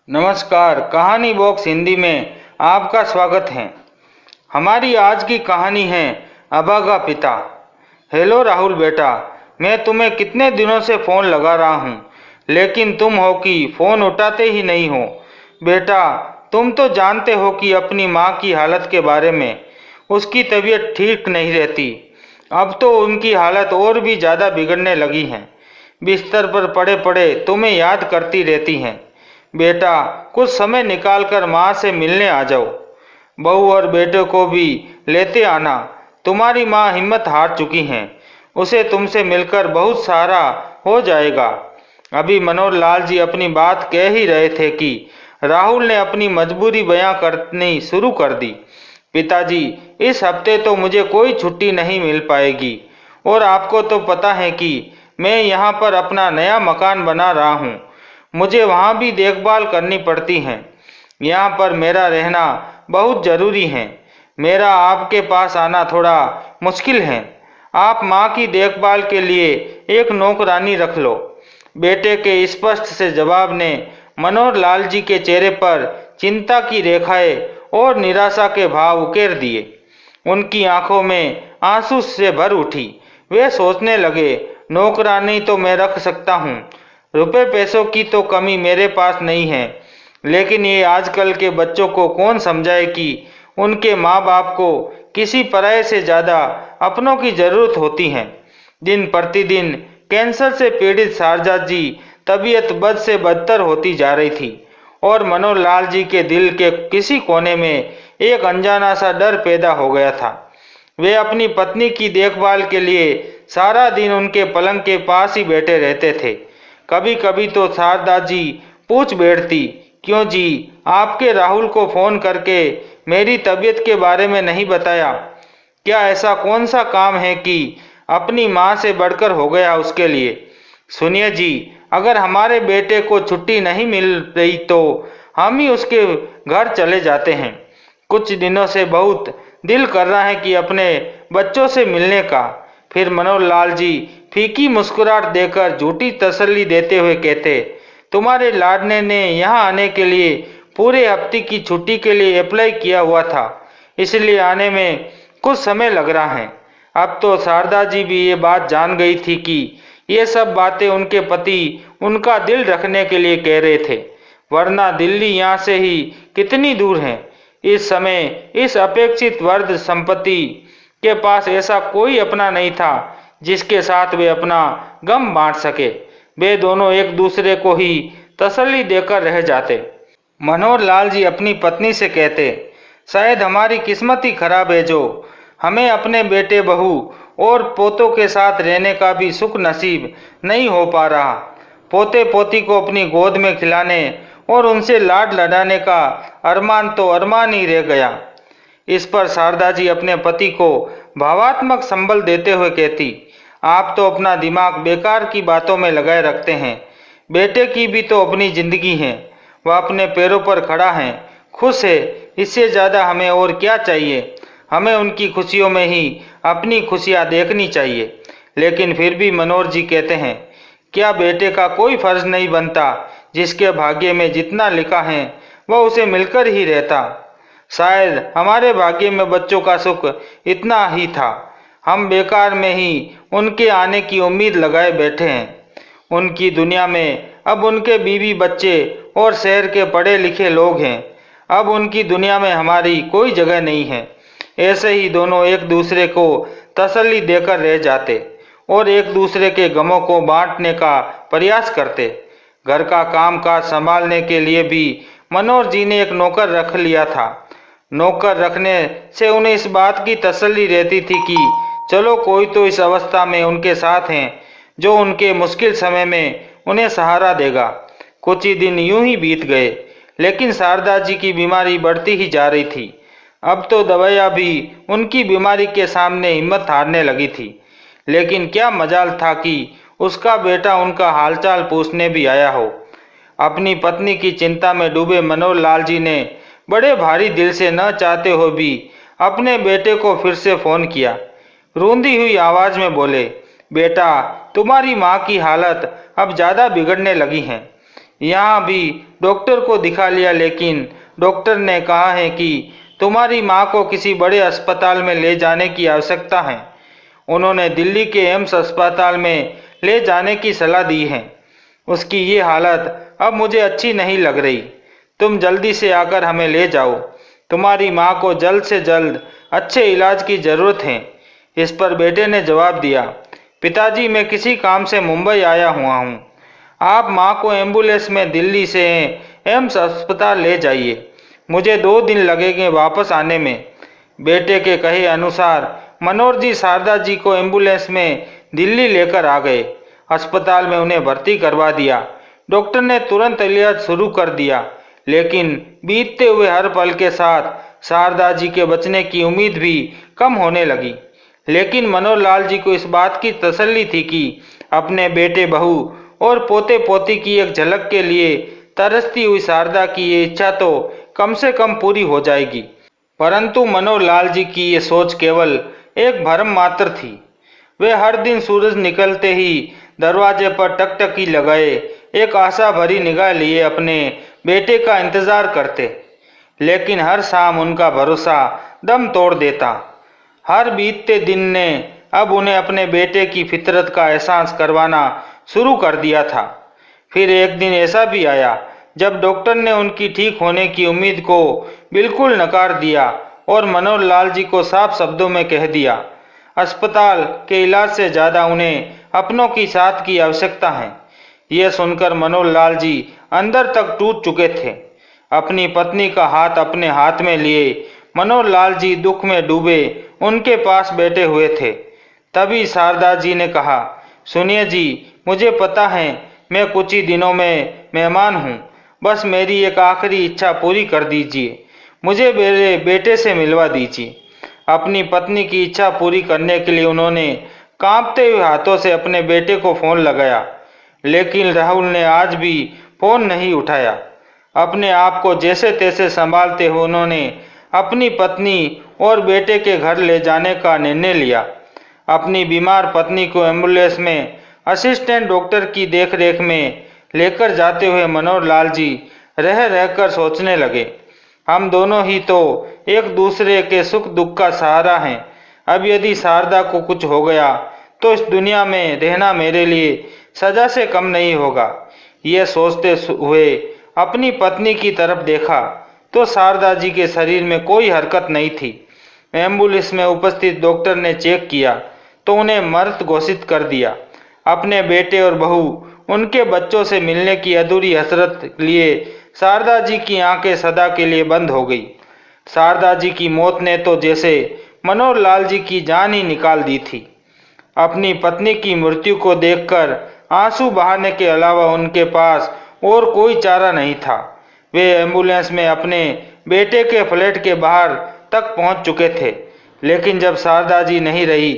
नमस्कार, कहानी बॉक्स हिंदी में आपका स्वागत है। हमारी आज की कहानी है अभागा पिता। हेलो राहुल बेटा, मैं तुम्हें कितने दिनों से फ़ोन लगा रहा हूँ, लेकिन तुम हो कि फ़ोन उठाते ही नहीं हो। बेटा, तुम तो जानते हो कि अपनी माँ की हालत के बारे में। उसकी तबीयत ठीक नहीं रहती। अब तो उनकी हालत और भी ज़्यादा बिगड़ने लगी है। बिस्तर पर पड़े पड़े तुम्हें याद करती रहती हैं। बेटा, कुछ समय निकालकर माँ से मिलने आ जाओ। बहू और बेटे को भी लेते आना। तुम्हारी माँ हिम्मत हार चुकी हैं। उसे तुमसे मिलकर बहुत सहारा हो जाएगा। अभी मनोहर लाल जी अपनी बात कह ही रहे थे कि राहुल ने अपनी मजबूरी बयां करनी शुरू कर दी। पिताजी, इस हफ्ते तो मुझे कोई छुट्टी नहीं मिल पाएगी, और आपको तो पता है कि मैं यहाँ पर अपना नया मकान बना रहा हूँ। मुझे वहाँ भी देखभाल करनी पड़ती है। यहाँ पर मेरा रहना बहुत ज़रूरी है। मेरा आपके पास आना थोड़ा मुश्किल है। आप माँ की देखभाल के लिए एक नौकरानी रख लो। बेटे के स्पष्ट से जवाब ने मनोहर लाल जी के चेहरे पर चिंता की रेखाएं और निराशा के भाव उकेर दिए। उनकी आंखों में आंसू से भर उठी। वे सोचने लगे, नौकरानी तो मैं रख सकता हूँ, रुपए पैसों की तो कमी मेरे पास नहीं है, लेकिन ये आजकल के बच्चों को कौन समझाए कि उनके माँ बाप को किसी पराये से ज़्यादा अपनों की ज़रूरत होती है। दिन प्रतिदिन कैंसर से पीड़ित शारदा जी तबीयत बद से बदतर होती जा रही थी, और मनोहर लाल जी के दिल के किसी कोने में एक अनजाना सा डर पैदा हो गया था। वे अपनी पत्नी की देखभाल के लिए सारा दिन उनके पलंग के पास ही बैठे रहते थे। कभी कभी तो शारदा जी पूछ बैठती, क्यों जी, आपके राहुल को फ़ोन करके मेरी तबीयत के बारे में नहीं बताया? क्या ऐसा कौन सा काम है कि अपनी माँ से बढ़कर हो गया उसके लिए? सुनिए जी, अगर हमारे बेटे को छुट्टी नहीं मिल रही तो हम ही उसके घर चले जाते हैं। कुछ दिनों से बहुत दिल कर रहा है कि अपने बच्चों से मिलने का। फिर मनोहर लाल जी फीकी मुस्कुराहट देकर झूठी तसल्ली देते हुए कहते, तुम्हारे लाडने ने यहाँ आने के लिए पूरे हफ्ते की छुट्टी के लिए अप्लाई किया हुआ था, इसलिए आने में कुछ समय लग रहा है। अब तो शारदा जी भी ये बात जान गई थी कि ये सब बातें उनके पति उनका दिल रखने के लिए कह रहे थे, वरना दिल्ली यहाँ से ही कितनी दूर है। इस समय इस अपेक्षित वर्ध संपत्ति के पास ऐसा कोई अपना नहीं था जिसके साथ वे अपना गम बांट सके। वे दोनों एक दूसरे को ही तसल्ली देकर रह जाते। मनोहर लाल जी अपनी पत्नी से कहते, शायद हमारी किस्मत ही खराब है जो हमें अपने बेटे बहू और पोतों के साथ रहने का भी सुख नसीब नहीं हो पा रहा। पोते पोती को अपनी गोद में खिलाने और उनसे लाड लड़ाने का अरमान तो अरमान ही रह गया। इस पर शारदा जी अपने पति को भावात्मक संबल देते हुए कहती, आप तो अपना दिमाग बेकार की बातों में लगाए रखते हैं। बेटे की भी तो अपनी जिंदगी है। वह अपने पैरों पर खड़ा है, खुश है। इससे ज़्यादा हमें और क्या चाहिए? हमें उनकी खुशियों में ही अपनी खुशियाँ देखनी चाहिए। लेकिन फिर भी मनोहर जी कहते हैं, क्या बेटे का कोई फर्ज नहीं बनता? जिसके भाग्य में जितना लिखा है वह उसे मिलकर ही रहता। शायद हमारे भाग्य में बच्चों का सुख इतना ही था। हम बेकार में ही उनके आने की उम्मीद लगाए बैठे हैं। उनकी दुनिया में अब उनके बीवी बच्चे और शहर के पढ़े लिखे लोग हैं। अब उनकी दुनिया में हमारी कोई जगह नहीं है। ऐसे ही दोनों एक दूसरे को तसल्ली देकर रह जाते और एक दूसरे के गमों को बांटने का प्रयास करते। घर का कामकाज संभालने के लिए भी मनोहर जी ने एक नौकर रख लिया था। नौकर रखने से उन्हें इस बात की तसल्ली रहती थी कि चलो कोई तो इस अवस्था में उनके साथ हैं जो उनके मुश्किल समय में उन्हें सहारा देगा। कुछ ही दिन यूं ही बीत गए, लेकिन शारदा जी की बीमारी बढ़ती ही जा रही थी। अब तो दवाइयाँ भी उनकी बीमारी के सामने हिम्मत हारने लगी थी। लेकिन क्या मजाल था कि उसका बेटा उनका हालचाल पूछने भी आया हो। अपनी पत्नी की चिंता में डूबे मनोहर लाल जी ने बड़े भारी दिल से न चाहते हुए भी अपने बेटे को फिर से फ़ोन किया। रूंधी हुई आवाज़ में बोले, बेटा, तुम्हारी माँ की हालत अब ज़्यादा बिगड़ने लगी है। यहाँ भी डॉक्टर को दिखा लिया, लेकिन डॉक्टर ने कहा है कि तुम्हारी माँ को किसी बड़े अस्पताल में ले जाने की आवश्यकता है। उन्होंने दिल्ली के एम्स अस्पताल में ले जाने की सलाह दी है। उसकी ये हालत अब मुझे अच्छी नहीं लग रही। तुम जल्दी से आकर हमें ले जाओ। तुम्हारी माँ को जल्द से जल्द अच्छे इलाज की ज़रूरत है। इस पर बेटे ने जवाब दिया, पिताजी मैं किसी काम से मुंबई आया हुआ हूँ। आप माँ को एम्बुलेंस में दिल्ली से एम्स अस्पताल ले जाइए। मुझे 2 दिन लगेंगे वापस आने में। बेटे के कहे अनुसार मनोहर जी शारदा जी को एम्बुलेंस में दिल्ली लेकर आ गए। अस्पताल में उन्हें भर्ती करवा दिया। डॉक्टर ने तुरंत इलाज शुरू कर दिया, लेकिन बीतते हुए हर पल के साथ शारदा जी के बचने की उम्मीद भी कम होने लगी। लेकिन मनोहर लाल जी को इस बात की तसल्ली थी कि अपने बेटे बहू और पोते पोती की एक झलक के लिए तरसती हुई शारदा की ये इच्छा तो कम से कम पूरी हो जाएगी। परंतु मनोहर लाल जी की ये सोच केवल एक भ्रम मात्र थी। वे हर दिन सूरज निकलते ही दरवाजे पर टकटकी लगाए एक आशा भरी निगाह लिए अपने बेटे का इंतजार करते, लेकिन हर शाम उनका भरोसा दम तोड़ देता। हर बीतते दिन ने अब उन्हें अपने बेटे की फितरत का एहसास करवाना शुरू कर दिया था। फिर एक दिन ऐसा भी आया जब डॉक्टर ने उनकी ठीक होने की उम्मीद को बिल्कुल नकार दिया और मनोहर लाल जी को साफ शब्दों में कह दिया, अस्पताल के इलाज से ज़्यादा उन्हें अपनों की साथ की आवश्यकता है। यह सुनकर मनोहर लाल जी अंदर तक टूट चुके थे। अपनी पत्नी का हाथ अपने हाथ में लिए मनोहर लाल जी दुख में डूबे उनके पास बैठे हुए थे। तभी शारदा जी ने कहा, सुनिए जी, मुझे पता है मैं कुछ ही दिनों में मेहमान हूँ। बस मेरी एक आखिरी इच्छा पूरी कर दीजिए। मुझे मेरे बेटे से मिलवा दीजिए। अपनी पत्नी की इच्छा पूरी करने के लिए उन्होंने कांपते हुए हाथों से अपने बेटे को फ़ोन लगाया, लेकिन राहुल ने आज भी फ़ोन नहीं उठाया। अपने आप को जैसे तैसे संभालते हुए उन्होंने अपनी पत्नी और बेटे के घर ले जाने का निर्णय लिया। अपनी बीमार पत्नी को एम्बुलेंस में असिस्टेंट डॉक्टर की देखरेख में लेकर जाते हुए मनोहर लाल जी रह रहकर सोचने लगे, हम दोनों ही तो एक दूसरे के सुख दुख का सहारा हैं। अब यदि शारदा को कुछ हो गया तो इस दुनिया में रहना मेरे लिए सजा से कम नहीं होगा। ये सोचते हुए अपनी पत्नी की तरफ देखा तो शारदा जी के शरीर में कोई हरकत नहीं थी। एम्बुलेंस में उपस्थित डॉक्टर ने चेक किया तो उन्हें मृत घोषित कर दिया। अपने बेटे और बहू उनके बच्चों से मिलने की अधूरी हसरत लिए शारदा जी की आंखें सदा के लिए बंद हो गई। शारदा जी की मौत ने तो जैसे मनोहर लाल जी की जान ही निकाल दी थी। अपनी पत्नी की मृत्यु को देखकर आंसू बहाने के अलावा उनके पास और कोई चारा नहीं था। वे एम्बुलेंस में अपने बेटे के फ्लैट के बाहर तक पहुंच चुके थे, लेकिन जब शारदा जी नहीं रही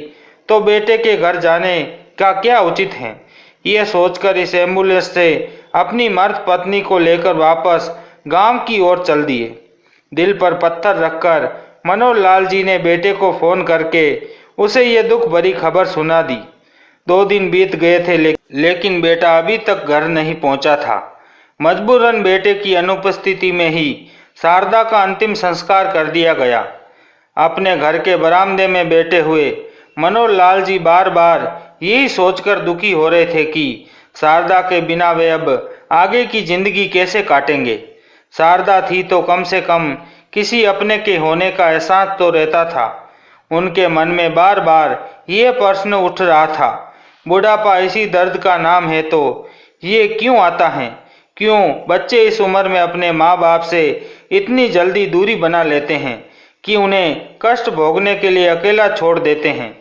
तो बेटे के घर जाने का क्या उचित है। ये सोचकर इस एम्बुलेंस से अपनी मर्द पत्नी को लेकर वापस गांव की ओर चल दिए। दिल पर पत्थर रखकर मनोहर लाल जी ने बेटे को फ़ोन करके उसे ये दुख भरी खबर सुना दी। 2 दिन बीत गए थे, लेकिन बेटा अभी तक घर नहीं पहुंचा था। मजबूरन बेटे की अनुपस्थिति में ही शारदा का अंतिम संस्कार कर दिया गया। अपने घर के बरामदे में बैठे हुए मनोहर लाल जी बार बार यही सोचकर दुखी हो रहे थे कि शारदा के बिना वे अब आगे की जिंदगी कैसे काटेंगे। शारदा थी तो कम से कम किसी अपने के होने का एहसास तो रहता था। उनके मन में बार बार ये प्रश्न उठ रहा था, बुढ़ापा इसी दर्द का नाम है तो ये क्यों आता है? क्यों बच्चे इस उम्र में अपने माँ बाप से इतनी जल्दी दूरी बना लेते हैं कि उन्हें कष्ट भोगने के लिए अकेला छोड़ देते हैं।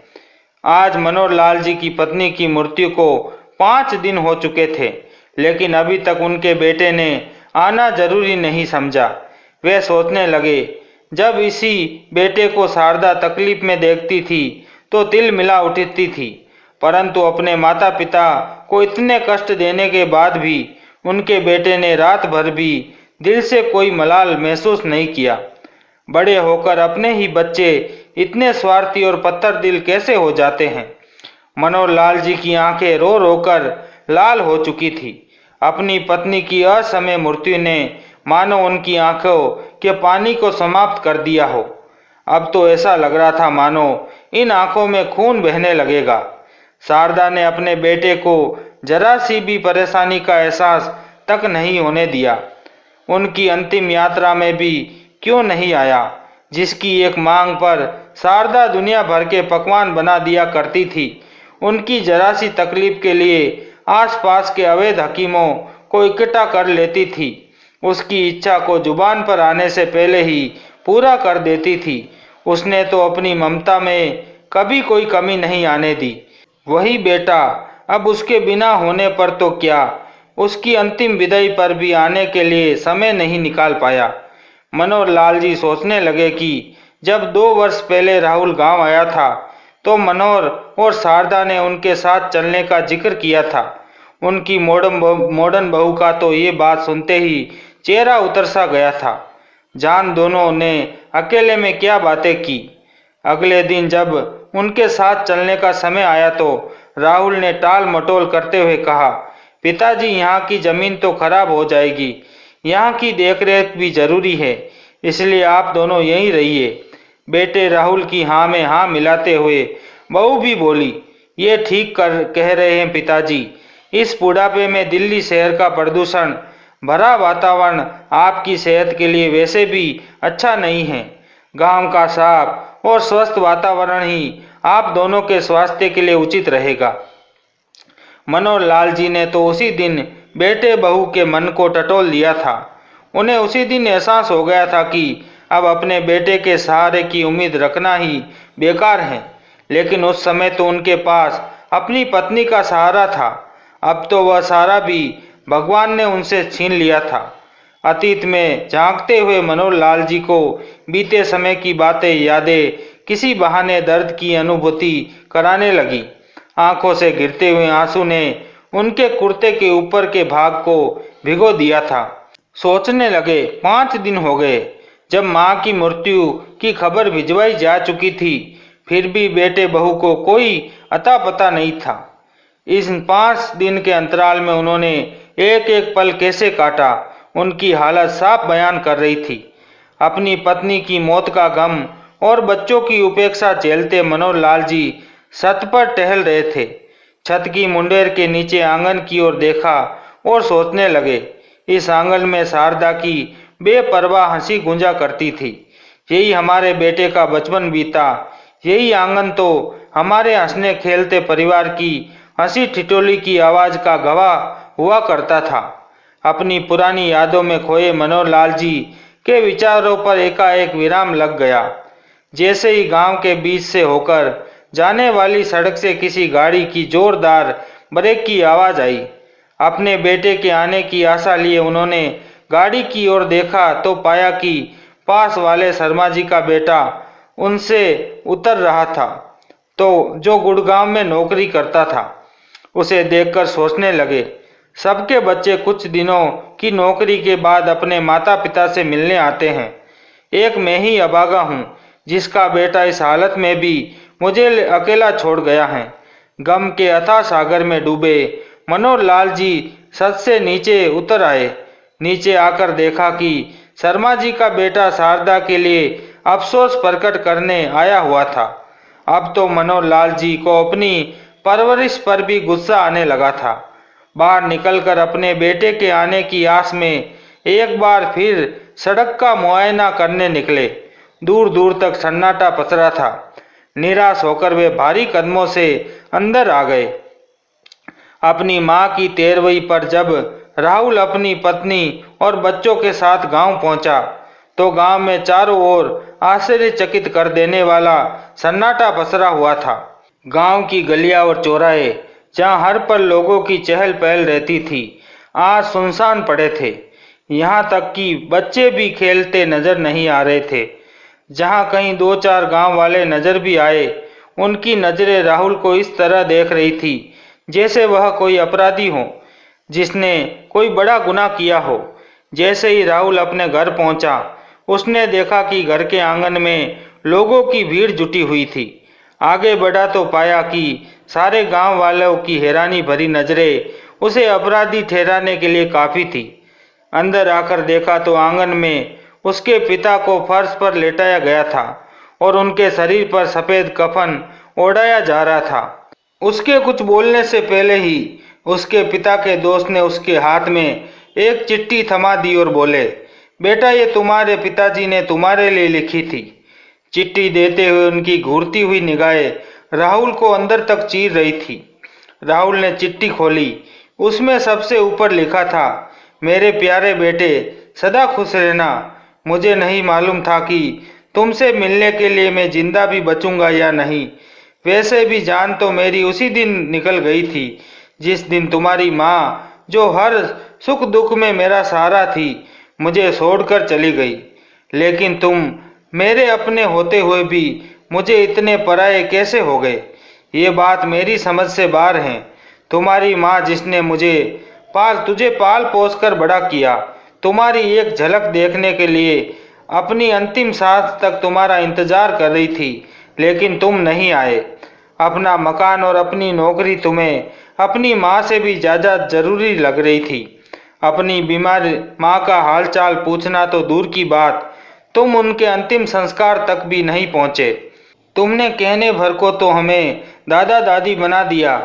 आज मनोहर लाल जी की पत्नी की मृत्यु को 5 दिन हो चुके थे, लेकिन अभी तक उनके बेटे ने आना जरूरी नहीं समझा। वे सोचने लगे, जब इसी बेटे को शारदा तकलीफ में देखती थी तो तिल मिला उठती थी, परंतु अपने माता पिता को इतने कष्ट देने के बाद भी उनके बेटे ने रात भर भी दिल से कोई मलाल महसूस नहीं किया। बड़े होकर अपने ही बच्चे इतने स्वार्थी और पत्थर दिल कैसे हो जाते हैं। मनोहर लाल जी की आंखें रो रो कर लाल हो चुकी थी। अपनी पत्नी की असमय मृत्यु ने मानो उनकी आंखों के पानी को समाप्त कर दिया हो। अब तो ऐसा लग रहा था मानो इन आंखों में खून बहने लगेगा। शारदा ने अपने बेटे को जरा सी भी परेशानी का एहसास तक नहीं होने दिया। उनकी अंतिम यात्रा में भी क्यों नहीं आया, जिसकी एक मांग पर शारदा दुनिया भर के पकवान बना दिया करती थी। उनकी जरा सी तकलीफ के लिए आसपास के अवैध हकीमों को इकट्ठा कर लेती थी। उसकी इच्छा को जुबान पर आने से पहले ही पूरा कर देती थी। उसने तो अपनी ममता में कभी कोई कमी नहीं आने दी। वही बेटा अब उसके बिना होने पर तो क्या, उसकी अंतिम विदाई पर भी आने के लिए समय नहीं निकाल पाया। मनोहर लाल जी सोचने लगे कि जब 2 वर्ष पहले राहुल गांव आया था तो मनोहर और शारदा ने उनके साथ चलने का जिक्र किया था। उनकी मॉडर्न बहू का तो ये बात सुनते ही चेहरा उतर सा गया था। जान दोनों ने अकेले में क्या बातें की। अगले दिन जब उनके साथ चलने का समय आया तो राहुल ने टाल मटोल करते हुए कहा, पिताजी यहाँ की जमीन तो खराब हो जाएगी, यहाँ की देखरेख भी जरूरी है, इसलिए आप दोनों यहीं रहिए। बेटे राहुल की हाँ में हाँ मिलाते हुए बहू भी बोली, ये ठीक कह रहे हैं पिताजी, इस बुढ़ापे में दिल्ली शहर का प्रदूषण भरा वातावरण आपकी सेहत के लिए वैसे भी अच्छा नहीं है। गांव का साफ और स्वस्थ वातावरण ही आप दोनों के स्वास्थ्य के लिए उचित रहेगा। मनोहर लाल जी ने तो उसी दिन बेटे बहू के मन को टटोल दिया था। उन्हें उसी दिन एहसास हो गया था कि अब अपने बेटे के सहारे की उम्मीद रखना ही बेकार है। लेकिन उस समय तो उनके पास अपनी पत्नी का सहारा था। अब तो वह सहारा भी भगवान ने उनसे छीन लिया था। अतीत में झांकते हुए मनोहर लाल जी को बीते समय की बातें यादें किसी बहाने दर्द की अनुभूति कराने लगी। आंखों से गिरते हुए आंसू ने उनके कुर्ते के ऊपर के भाग को भिगो दिया था। सोचने लगे 5 दिन हो गए जब मां की मृत्यु की खबर भिजवाई जा चुकी थी, फिर भी बेटे बहू को कोई अता पता नहीं था। इस 5 दिन के अंतराल में उन्होंने एक एक पल कैसे काटा, उनकी हालत साफ बयान कर रही थी। अपनी पत्नी की मौत का गम और बच्चों की उपेक्षा झेलते मनोहर लाल जी छत पर टहल रहे थे। छत की मुंडेर के नीचे आंगन की ओर देखा और सोचने लगे, इस आंगन में शारदा की बेपरवाह हंसी गूंजा करती थी। यही हमारे बेटे का बचपन बीता, यही आंगन तो हमारे हंसने खेलते परिवार की हंसी ठिठोली की आवाज का गवाह हुआ करता था। अपनी पुरानी यादों में खोए मनोहर लाल जी के विचारों पर एकाएक विराम लग गया। जैसे ही गांव के बीच से होकर जाने वाली सड़क से किसी गाड़ी की जोरदार ब्रेक की आवाज आई। अपने बेटे के आने की आशा लिए उन्होंने गाड़ी की ओर देखा तो पाया कि पास वाले शर्मा जी का बेटा उनसे उतर रहा था, तो जो गुड़गांव में नौकरी करता था। उसे देखकर सोचने लगे, सबके बच्चे कुछ दिनों की नौकरी के बाद अपने माता पिता से मिलने आते हैं। एक मैं ही अभागा हूँ जिसका बेटा इस हालत में भी मुझे अकेला छोड़ गया है। गम के अथाह सागर में डूबे मनोहर लाल जी छत से नीचे उतर आए। नीचे आकर देखा कि शर्मा जी का बेटा शारदा के लिए अफसोस प्रकट करने आया हुआ था। अब तो मनोहर लाल जी को अपनी परवरिश पर भी गुस्सा आने लगा था। बाहर निकलकर अपने बेटे के आने की आस में एक बार फिर सड़क का मुआयना करने निकले। दूर दूर तक सन्नाटा पसरा था। निराश होकर वे भारी कदमों से अंदर आ गए। अपनी मां की तेरहवीं पर जब राहुल अपनी पत्नी और बच्चों के साथ गांव पहुंचा तो गांव में चारों ओर आश्चर्यचकित कर देने वाला सन्नाटा पसरा हुआ था। गांव की गलियां और चौराहे जहां हर पल लोगों की चहल पहल रहती थी, आज सुनसान पड़े थे। यहाँ तक कि बच्चे भी खेलते नजर नहीं आ रहे थे। जहाँ कहीं 2-4 गांव वाले नजर भी आए, उनकी नजरें राहुल को इस तरह देख रही थी जैसे वह कोई अपराधी हो जिसने कोई बड़ा गुनाह किया हो। जैसे ही राहुल अपने घर पहुंचा, उसने देखा कि घर के आंगन में लोगों की भीड़ जुटी हुई थी। आगे बढ़ा तो पाया कि सारे गांव वालों की हैरानी भरी नजरें उसे अपराधी ठहराने के लिए काफ़ी थी। अंदर आकर देखा तो आंगन में उसके पिता को फर्श पर लेटाया गया था और उनके शरीर पर सफ़ेद कफन ओढ़ाया जा रहा था। उसके कुछ बोलने से पहले ही उसके पिता के दोस्त ने उसके हाथ में एक चिट्ठी थमा दी और बोले, बेटा ये तुम्हारे पिताजी ने तुम्हारे लिए लिखी थी। चिट्ठी देते हुए उनकी घूरती हुई निगाहें राहुल को अंदर तक चीर रही थी। राहुल ने चिट्ठी खोली। उसमें सबसे ऊपर लिखा था, मेरे प्यारे बेटे सदा खुश रहना। मुझे नहीं मालूम था कि तुमसे मिलने के लिए मैं जिंदा भी बचूंगा या नहीं। वैसे भी जान तो मेरी उसी दिन निकल गई थी जिस दिन तुम्हारी माँ, जो हर सुख दुख में मेरा सहारा थी, मुझे छोड़कर चली गई। लेकिन तुम मेरे अपने होते हुए भी मुझे इतने पराये कैसे हो गए? ये बात मेरी समझ से बाहर है। तुम्हारी माँ जिसने तुझे पाल पोस कर बड़ा किया, तुम्हारी एक झलक देखने के लिए अपनी अंतिम सांस तक तुम्हारा इंतजार कर रही थी, लेकिन तुम नहीं आए। अपना मकान और अपनी नौकरी तुम्हें अपनी माँ से भी ज़्यादा जरूरी लग रही थी। अपनी बीमार माँ का हालचाल पूछना तो दूर की बात, तुम उनके अंतिम संस्कार तक भी नहीं पहुँचे। तुमने कहने भर को तो हमें दादा दादी बना दिया,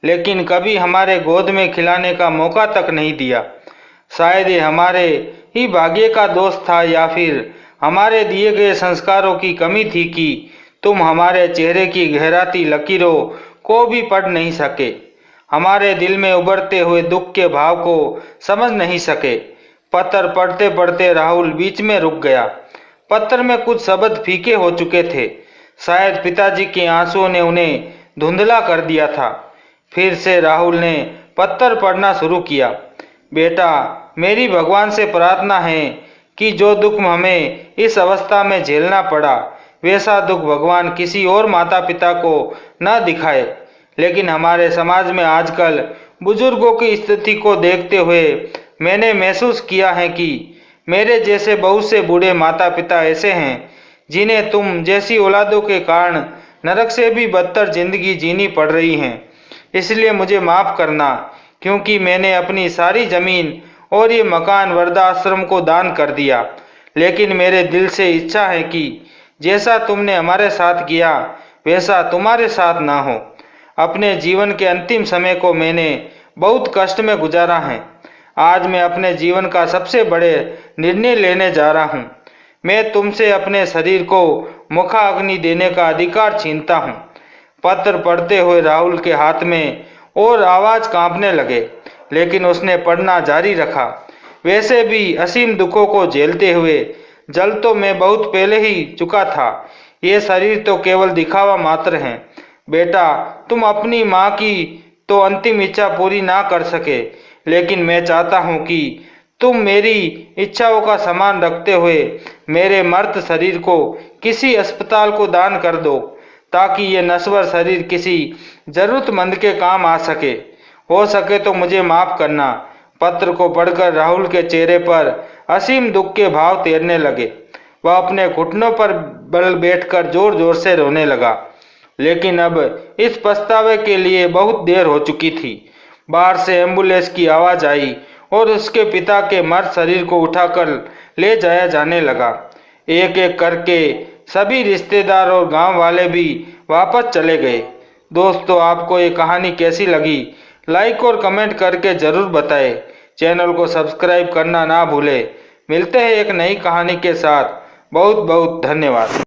लेकिन कभी हमारे गोद में खिलाने का मौका तक नहीं दिया। शायद ये हमारे ही भाग्य का दोष था या फिर हमारे दिए गए संस्कारों की कमी थी कि तुम हमारे चेहरे की गहराती लकीरों को भी पढ़ नहीं सके, हमारे दिल में उभरते हुए दुख के भाव को समझ नहीं सके। पत्र पढ़ते पढ़ते राहुल बीच में रुक गया। पत्र में कुछ शब्द फीके हो चुके थे। शायद पिताजी के आंसुओं ने उन्हें धुंधला कर दिया था। फिर से राहुल ने पत्र पढ़ना शुरू किया। बेटा, मेरी भगवान से प्रार्थना है कि जो दुख हमें इस अवस्था में झेलना पड़ा, वैसा दुख भगवान किसी और माता पिता को न दिखाए। लेकिन हमारे समाज में आजकल बुजुर्गों की स्थिति को देखते हुए मैंने महसूस किया है कि मेरे जैसे बहुत से बूढ़े माता पिता ऐसे हैं जिन्हें तुम जैसी औलादों के कारण नरक से भी बदतर जिंदगी जीनी पड़ रही है। इसलिए मुझे माफ़ करना, क्योंकि मैंने अपनी सारी ज़मीन और ये मकान वृद्धाश्रम को दान कर दिया। लेकिन मेरे दिल से इच्छा है कि जैसा तुमने हमारे साथ किया वैसा तुम्हारे साथ ना हो। अपने जीवन के अंतिम समय को मैंने बहुत कष्ट में गुजारा है। आज मैं अपने जीवन का सबसे बड़े निर्णय लेने जा रहा हूँ। मैं तुमसे अपने शरीर को मुखाग्नि देने का अधिकार छीनता हूँ। पत्र पढ़ते हुए राहुल के हाथ में और आवाज़ कांपने लगे, लेकिन उसने पढ़ना जारी रखा। वैसे भी असीम दुखों को झेलते हुए जल तो मैं बहुत पहले ही चुका था। ये शरीर तो केवल दिखावा मात्र है। बेटा, तुम अपनी माँ की तो अंतिम इच्छा पूरी ना कर सके, लेकिन मैं चाहता हूँ कि तुम मेरी इच्छाओं का सम्मान रखते हुए मेरे मर्त शरीर को किसी अस्पताल को दान कर दो, ताकि ये नश्वर शरीर किसी जरूरतमंद के काम आ सके। हो सके तो मुझे माफ़ करना। पत्र को पढ़कर राहुल के चेहरे पर असीम दुख के भाव तैरने लगे। वह अपने घुटनों पर बल बैठकर जोर जोर से रोने लगा। लेकिन अब इस पछतावे के लिए बहुत देर हो चुकी थी। बाहर से एम्बुलेंस की आवाज़ आई और उसके पिता के मर्द शरीर को उठाकर ले जाया जाने लगा। एक एक करके सभी रिश्तेदार और गांव वाले भी वापस चले गए। दोस्तों, आपको ये कहानी कैसी लगी? लाइक और कमेंट करके ज़रूर बताएं। चैनल को सब्सक्राइब करना ना भूलें। मिलते हैं एक नई कहानी के साथ। बहुत बहुत धन्यवाद।